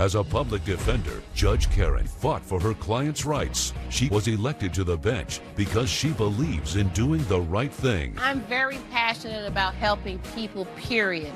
As a public defender, Judge Karen fought for her clients' rights. She was elected to the bench because she believes in doing the right thing. I'm very passionate about helping people, period.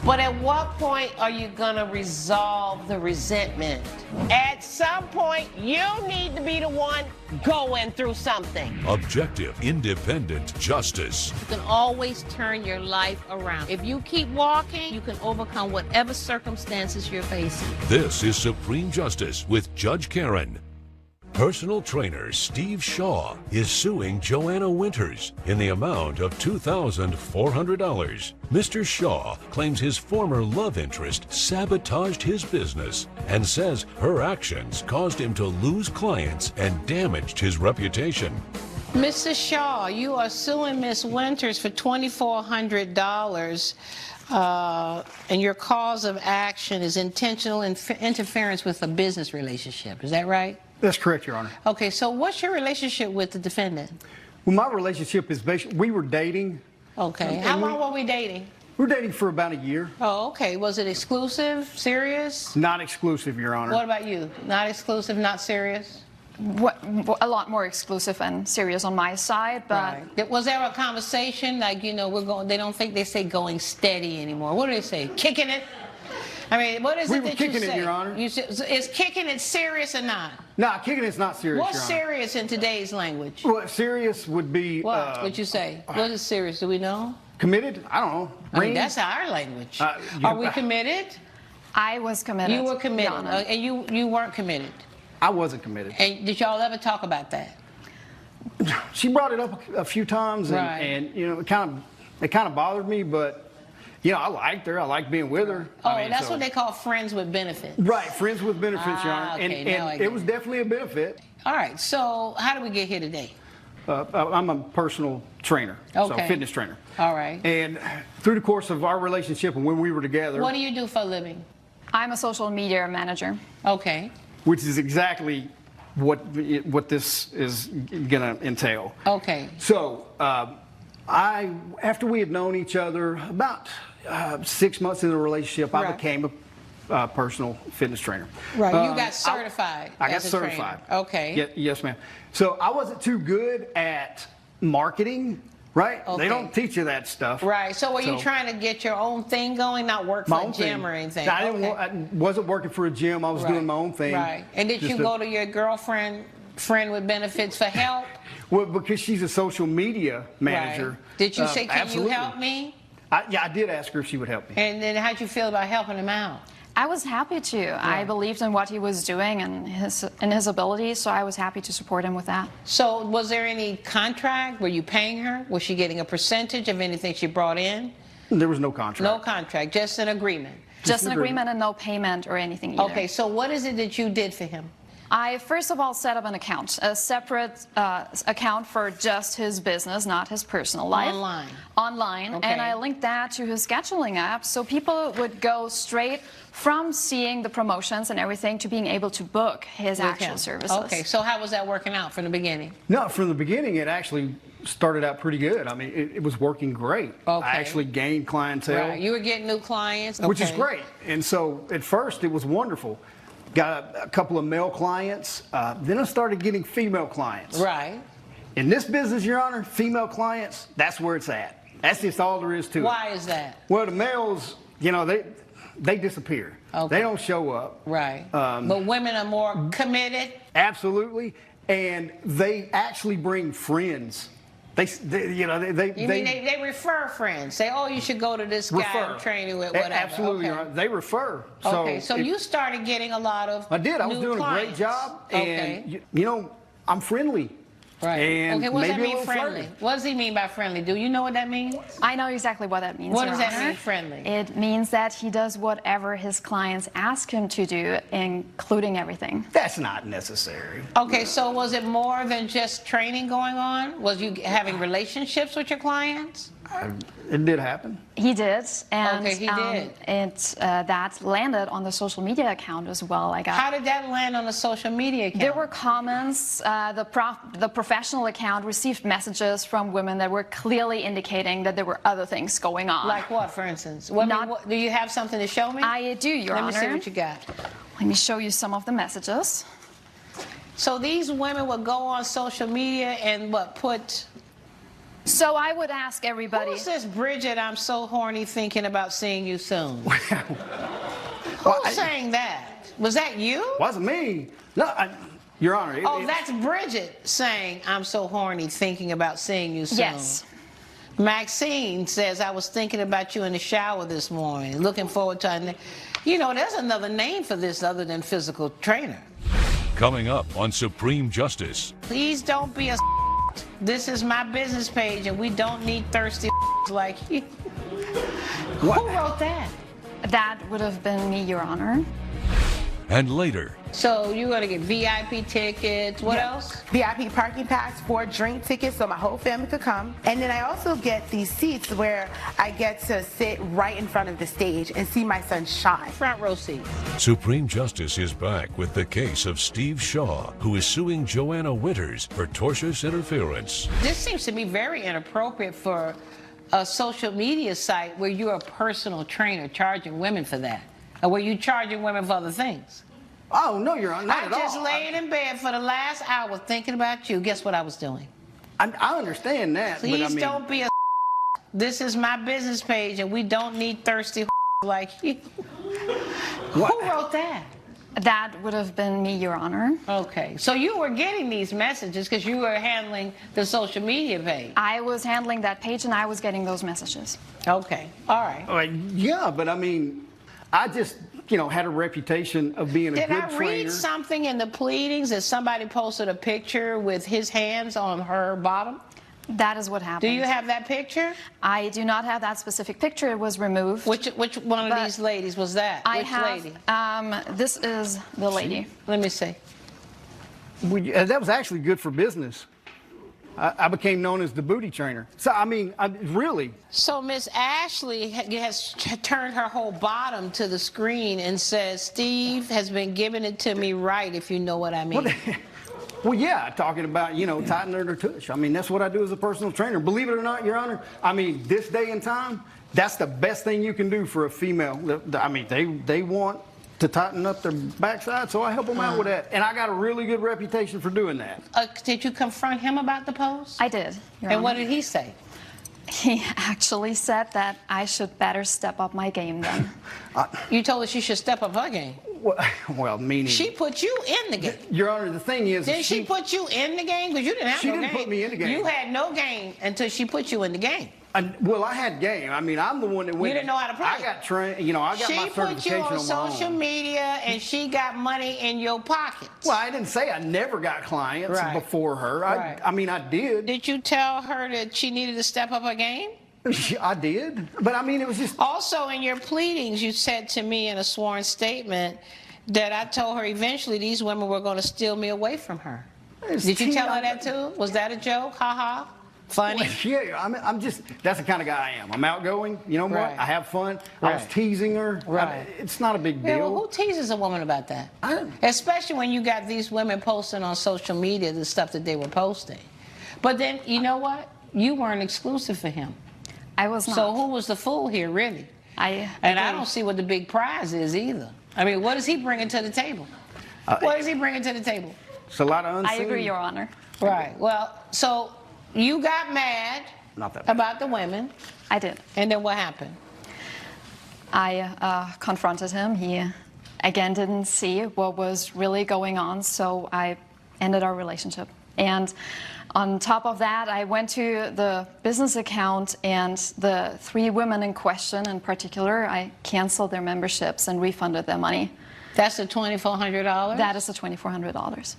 But at what point are you going to resolve the resentment? At some point, you need to be the one going through something. Objective, independent justice. You can always turn your life around. If you keep walking, you can overcome whatever circumstances you're facing. This is Supreme Justice with Judge Karen. Personal trainer Steve Shaw is suing Joanna Winters in the amount of $2,400. Mr. Shaw claims his former love interest sabotaged his business and says her actions caused him to lose clients and damaged his reputation. Mr. Shaw, you are suing Miss Winters for $2,400. And your cause of action is intentional interference with a business relationship. Is that right? That's correct, Your Honor. Okay, so what's your relationship with the defendant? Well, my relationship is basically, we were dating. Okay. How long were we dating? We were dating for about a year. Oh, okay. Was it exclusive, serious? Not exclusive, Your Honor. What about you? Not exclusive, not serious? A lot more exclusive and serious on my side, but right. Was there a conversation like, you know, we're going? They don't think they say going steady anymore. What do they say? Kicking it? I mean, what is it that you say? We were kicking it, Your Honor. Is kicking it serious or not? No, kicking it's not serious, What's Your Honor. serious in today's language? Well, serious would be. What would you say? What is serious? Do we know? Committed? I don't know. I mean, that's our language. Are we committed? I was committed. You were committed, and you weren't committed. I wasn't committed. And did y'all ever talk about that? She brought it up a few times, and you know, it kind of bothered me, but you know, I liked her. I liked being with her. Oh, that's what they call friends with benefits. Right, friends with benefits, Your Honor. Okay, and it was definitely a benefit. All right, so how did we get here today? I'm a personal trainer, so fitness trainer. All right. And through the course of our relationship and when we were together. What do you do for a living? I'm a social media manager. Okay. Which is exactly what this is going to entail. Okay. So after we had known each other about 6 months into the relationship, I became a personal fitness trainer. Right. You got certified. I got certified. Trainer. Okay. Yes, ma'am. So I wasn't too good at marketing. Right? Okay. They don't teach you that stuff. Right. So were you trying to get your own thing going, not work for a gym or anything? I wasn't working for a gym. I was doing my own thing. Right. And did you go to your friend with benefits for help? Well, because she's a social media manager. Right. Did you say, can you help me? I did ask her if she would help me. And then how'd you feel about helping him out? I was happy to. Yeah. I believed in what he was doing and his abilities, so I was happy to support him with that. So was there any contract? Were you paying her? Was she getting a percentage of anything she brought in? There was no contract. No contract, just an agreement. Just an agreement and no payment or anything either. Okay, so what is it that you did for him? I first of all set up an account, a separate account for just his business, not his personal life. Online. Okay. And I linked that to his scheduling app so people would go straight from seeing the promotions and everything to being able to book his actual services. Okay, so how was that working out from the beginning? No, from the beginning it actually started out pretty good. I mean, it was working great. Okay. I actually gained clientele. Right, you were getting new clients. Which is great. And so at first it was wonderful. Got a couple of male clients. Then I started getting female clients. Right. In this business, Your Honor, female clients, that's where it's at. That's just all there is to it. Why is that? Well, the males, you know, they disappear. Okay. They don't show up. Right. But women are more committed? Absolutely. And they actually bring friends. They refer friends. Say, oh, you should go to this guy I'm training with, whatever. Absolutely, Your Honor. They refer. Okay, so you started getting a lot of I did. I was doing clients. a great job. And, you know, I'm friendly. Right. And okay, what does that maybe mean, friendly? What does he mean by friendly? Do you know what that means? I know exactly what that means. What does that Honor. mean, friendly? It means that he does whatever his clients ask him to do, including everything. That's not necessary. Okay, so was it more than just training going on? Was you having relationships with your clients? It did happen. He did, and okay, he did. That landed on the social media account as well. How did that land on the social media account? There were comments. The professional account received messages from women that were clearly indicating that there were other things going on. Like what, for instance? Do you have something to show me? I do, Your Honor. Let me see what you got. Let me show you some of the messages. So these women would go on social media and what, put... So I would ask everybody... Who's this Bridget, I'm so horny thinking about seeing you soon? Well, Who's saying that? Was that you? Wasn't me. No, Your Honor. That's Bridget saying, I'm so horny thinking about seeing you soon. Yes. Maxine says, I was thinking about you in the shower this morning, looking forward to... You know, there's another name for this other than physical trainer. Coming up on Supreme Justice. Please don't be a This is my business page, and we don't need thirsty like you. What? Who wrote that? That would have been me, Your Honor. And later. So you're going to get VIP tickets. What else? VIP parking pass, 4 drink tickets so my whole family could come. And then I also get these seats where I get to sit right in front of the stage and see my son shine. Front row seats. Supreme Justice is back with the case of Steve Shaw, who is suing Joanna Winters for tortious interference. This seems to be very inappropriate for a social media site where you're a personal trainer charging women for that. Or were you charging women for other things? Oh, no, Your Honor, not at all. I just laid in bed for the last hour thinking about you. Guess what I was doing? I understand that. Please but I mean, don't be a This is my business page, and we don't need thirsty like you. What? Who wrote that? That would have been me, Your Honor. Okay, so you were getting these messages because you were handling the social media page. I was handling that page, and I was getting those messages. Okay, all right. Yeah, but I mean, I just, had a reputation of being a good trainer. Did I read something in the pleadings that somebody posted a picture with his hands on her bottom? That is what happened. Do you have that picture? I do not have that specific picture. It was removed. Which one of these ladies was that? Which lady? This is the lady. Let me see. That was actually good for business. I became known as the booty trainer. So, I mean, really. So Miss Ashley has turned her whole bottom to the screen and says, Steve has been giving it to me right, if you know what I mean. Well, yeah, talking about, tightening her tush. I mean, that's what I do as a personal trainer. Believe it or not, Your Honor, I mean, this day and time, that's the best thing you can do for a female. I mean, they want to tighten up their backside, so I help them out with that. And I got a really good reputation for doing that. Did you confront him about the post? I did, Your And Honor. what did he say? He actually said that I should better step up my game then. You told her she should step up her game. Well, meaning... She put you in the game. Your Honor, the thing is... Did she put you in the game? Because you didn't have no game. She didn't put me in the game. You had no game until she put you in the game. Well, I had game. I mean, I'm the one that went... You didn't know how to play. I got trained, I got my certification on my own. She put you on social media, and she got money in your pockets. Well, I didn't say I never got clients before her. I mean, I did. Did you tell her that she needed to step up her game? I did. But, I mean, it was just... Also, in your pleadings, you said to me in a sworn statement that I told her eventually these women were going to steal me away from her. Did you tell her that, too? Was that a joke? Ha-ha? Funny? Well, yeah, I'm just, that's the kind of guy I am. I'm outgoing, you know what? I have fun. I was teasing her. It's not a big deal. Yeah, well, who teases a woman about that? Especially when you got these women posting on social media the stuff that they were posting. But then, you know what? You weren't exclusive for him. I was not. So who was the fool here, really? I don't see what the big prize is either. I mean, what is he bringing to the table? What is he bringing to the table? It's a lot of unseen. I agree, Your Honor. Right. Well, so you got mad about the women. I did. And then what happened? I confronted him. He, again, didn't see what was really going on, so I ended our relationship. And on top of that, I went to the business account, and the 3 women in question in particular, I canceled their memberships and refunded their money. That's the $2,400? That is the $2,400.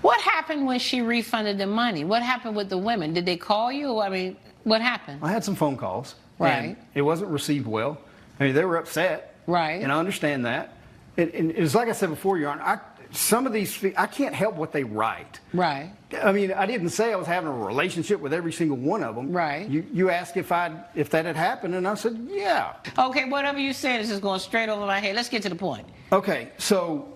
What happened when she refunded the money? What happened with the women? Did they call you? I mean, what happened? I had some phone calls. Right. And it wasn't received well. I mean, they were upset. Right. And I understand that. And it's like I said before, Your Honor, some of these, I can't help what they write. Right. I mean, I didn't say I was having a relationship with every single one of them. Right. You asked if that had happened, and I said, yeah. Okay, whatever you said is just going straight over my head. Let's get to the point. Okay, so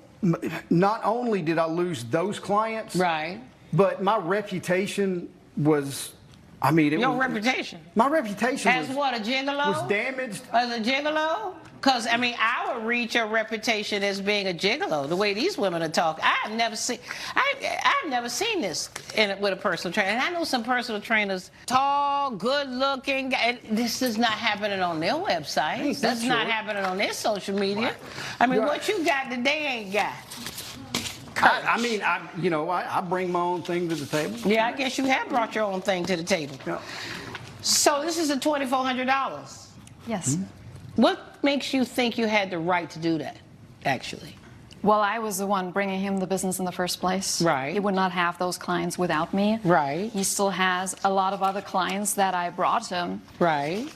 not only did I lose those clients, right, but my reputation was, I mean, your reputation. My reputation as what, a gigolo? Was damaged. As a gigolo? Because, I mean, I would read your reputation as being a gigolo, the way these women are talking. I've never seen this with a personal trainer. And I know some personal trainers, tall, good-looking, and this is not happening on their websites. This is not happening on their social media. I mean, what you got that they ain't got? I bring my own thing to the table. Yeah, I guess you have brought your own thing to the table. Yeah. So this is a $2,400. Yes. What makes you think you had the right to do that, actually? Well, I was the one bringing him the business in the first place. Right. He would not have those clients without me. Right. He still has a lot of other clients that I brought him. Right.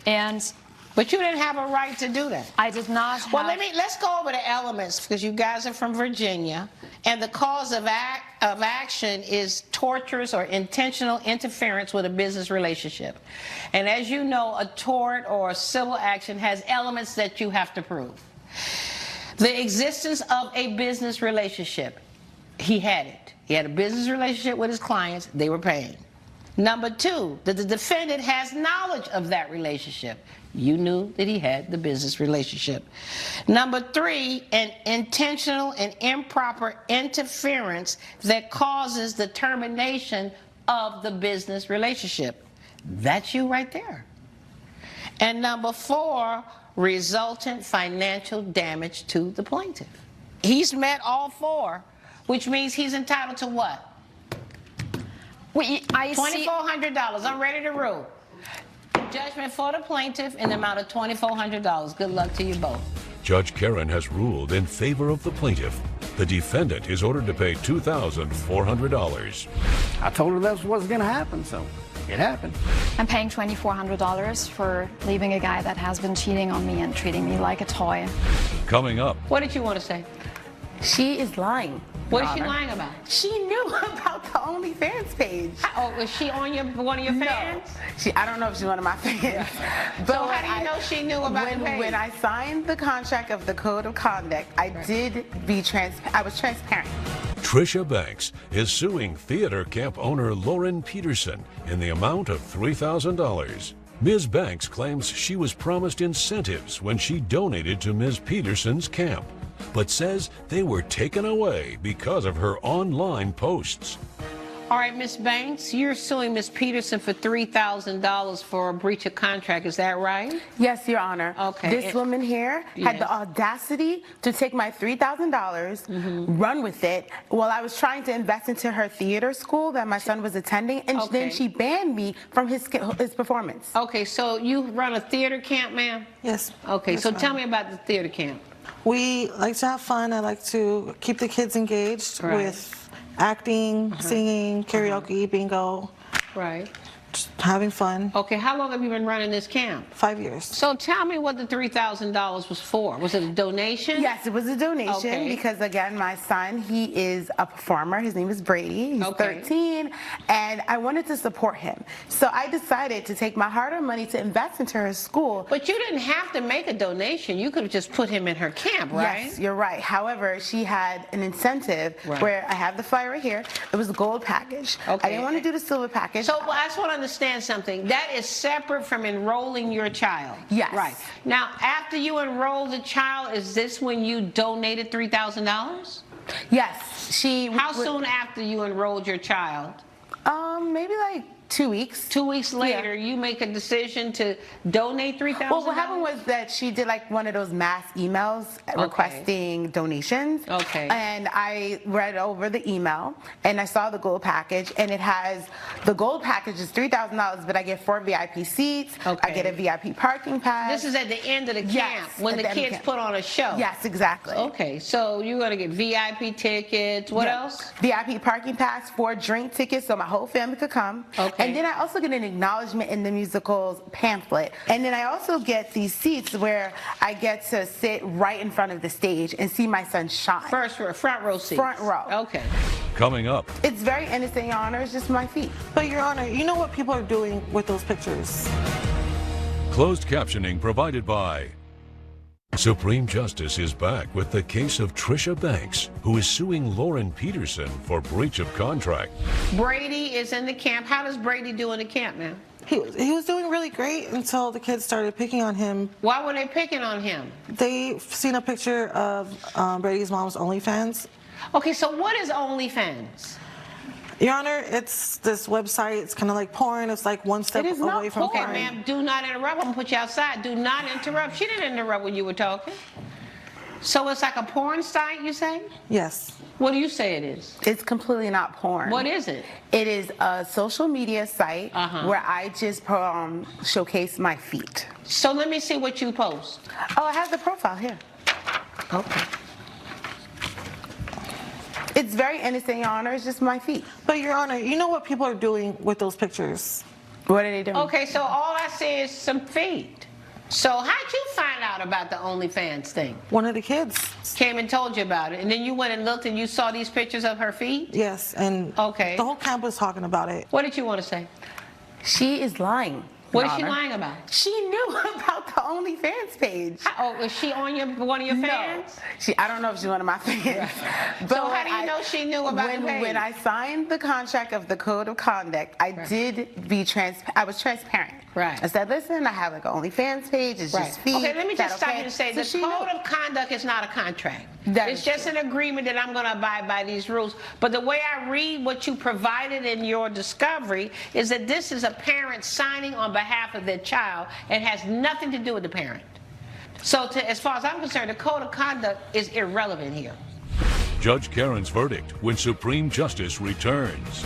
But you didn't have a right to do that. I did not have... Well, let's go over the elements, because you guys are from Virginia, and the cause of action is torturous or intentional interference with a business relationship. And as you know, a tort or a civil action has elements that you have to prove. The existence of a business relationship. He had it. He had a business relationship with his clients. They were paying. Number two, that the defendant has knowledge of that relationship. You knew that he had the business relationship. Number three, an intentional and improper interference that causes the termination of the business relationship. That's you right there. And number four, resultant financial damage to the plaintiff. He's met all four, which means he's entitled to what? $2,400. I'm ready to rule. Judgment for the plaintiff in the amount of $2,400. Good luck to you both. Judge Karen has ruled in favor of the plaintiff. The defendant is ordered to pay $2,400. I told her that's what's going to happen, so it happened. I'm paying $2,400 for leaving a guy that has been cheating on me and treating me like a toy. Coming up. What did you want to say? She is lying. What is she lying about? She knew about the OnlyFans page. Oh, was she on one of your fans? No. I don't know if she's one of my fans. But so how do you know she knew about the page? When I signed the contract of the Code of Conduct, I was transparent. Trisha Banks is suing theater camp owner Lauren Peterson in the amount of $3,000. Ms. Banks claims she was promised incentives when she donated to Ms. Peterson's camp, but says they were taken away because of her online posts. All right, Ms. Banks, you're suing Ms. Peterson for $3,000 for a breach of contract. Is that right? Yes, Your Honor. Okay. This woman here had the audacity to take my $3,000, run with it, while I was trying to invest into her theater school that my son was attending, and then she banned me from his performance. Okay, so you run a theater camp, ma'am? Yes. Okay, Yes, so ma'am. tell me about the theater camp. We like to have fun. I like to keep the kids engaged with acting, singing, karaoke, bingo. Right. Just having fun. Okay, how long have you been running this camp? 5 years. So tell me what the $3,000 was for. Was it a donation? Yes, it was a donation because, again, my son, he is a performer. His name is Brady. He's 13, and I wanted to support him. So I decided to take my hard-earned money to invest into her school. But you didn't have to make a donation. You could have just put him in her camp, right? Yes, you're right. However, she had an incentive where I have the flyer right here. It was a gold package. I didn't want to do the silver package. So I just want to understand something. That is separate from enrolling your child. Yes. Right. Now, after you enroll the child, is this when you donated $3,000? Yes. How soon after you enrolled your child? Maybe like 2 weeks. 2 weeks later, you make a decision to donate $3,000? Well, what happened was that she did like one of those mass emails requesting donations. Okay. And I read over the email and I saw the gold package, and it has, the gold package is $3,000, but I get 4 VIP seats. I get a VIP parking pass. This is at the end of the camp, when the kids put on a show. Yes, exactly. Okay, so you're going to get VIP tickets. What else? VIP parking pass, 4 drink tickets so my whole family could come. Okay. And then I also get an acknowledgement in the musical's pamphlet. And then I also get these seats where I get to sit right in front of the stage and see my son shine. First row, front row seats. Front row. Okay. Coming up. It's very innocent, Your Honor. It's just my feet. But, Your Honor, you know what people are doing with those pictures? Closed captioning provided by Supreme Justice is back with the case of Trisha Banks, who is suing Lauren Peterson for breach of contract. Brady is in the camp. How does Brady do in the camp, ma'am? He was doing really great until the kids started picking on him. Why were they picking on him? They've seen a picture of Brady's mom's OnlyFans. Okay, so what is OnlyFans? Your Honor, it's this website. It's kind of like porn. It's like one step away from porn. Okay, ma'am, do not interrupt. I'm going to put you outside. Do not interrupt. She didn't interrupt when you were talking. So it's like a porn site, you say? Yes. What do you say it is? It's completely not porn. What is it? It is a social media site where I just showcase my feet. So let me see what you post. Oh, I have the profile here. Okay. It's very innocent, Your Honor. It's just my feet. But, Your Honor, you know what people are doing with those pictures? What are they doing? Okay, so all I see is some feet. So how'd you find out about the OnlyFans thing? One of the kids came and told you about it, and then you went and looked and you saw these pictures of her feet? Yes, and okay. The whole camp was talking about it. What did you want to say? She is lying. What is she lying about? She knew about the OnlyFans page. Oh, is she on one of your fans? No. I don't know if she's one of my fans. Right. But so how do you know she knew about the page? When I signed the contract of the Code of Conduct, I I was transparent. Right. I said, listen, I have like an OnlyFans page. It's just feet. Okay, let me just stop you and say the Code of Conduct is not a contract. It's just an agreement that I'm going to abide by these rules. But the way I read what you provided in your discovery is that this is a parent signing on behalf of their child and has nothing to do with the parent. So as far as I'm concerned, the Code of Conduct is irrelevant here. Judge Karen's verdict when Supreme Justice returns.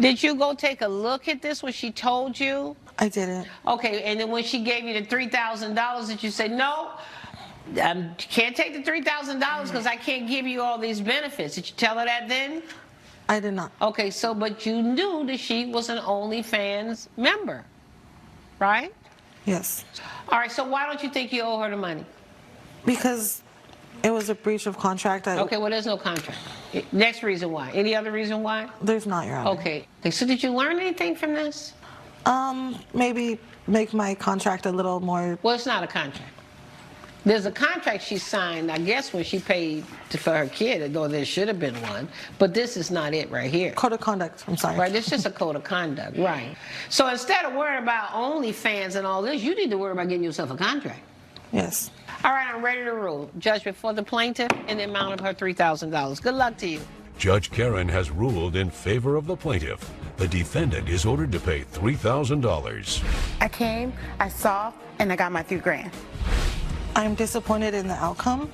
Did you go take a look at this when she told you? I didn't. Okay, and then when she gave you the $3,000, did you say, no, can't take the $3,000 because I can't give you all these benefits? Did you tell her that then? I did not. Okay, so, but you knew that she was an OnlyFans member, right? Yes. All right, so why don't you think you owe her the money? Because it was a breach of contract. Okay, well, there's no contract. Next reason why. Any other reason why? There's not, Your Honor. Okay, so did you learn anything from this? Maybe make my contract a little more... Well, it's not a contract. There's a contract she signed, I guess, when she paid for her kid, though there should have been one. But this is not it right here. Code of conduct, I'm sorry. Right, it's just a code of conduct, right. So instead of worrying about OnlyFans and all this, you need to worry about getting yourself a contract. Yes. All right, I'm ready to rule. Judgment for the plaintiff in the amount of her $3,000. Good luck to you. Judge Karen has ruled in favor of the plaintiff. The defendant is ordered to pay $3,000. I came, I saw, and I got my $3,000. I'm disappointed in the outcome.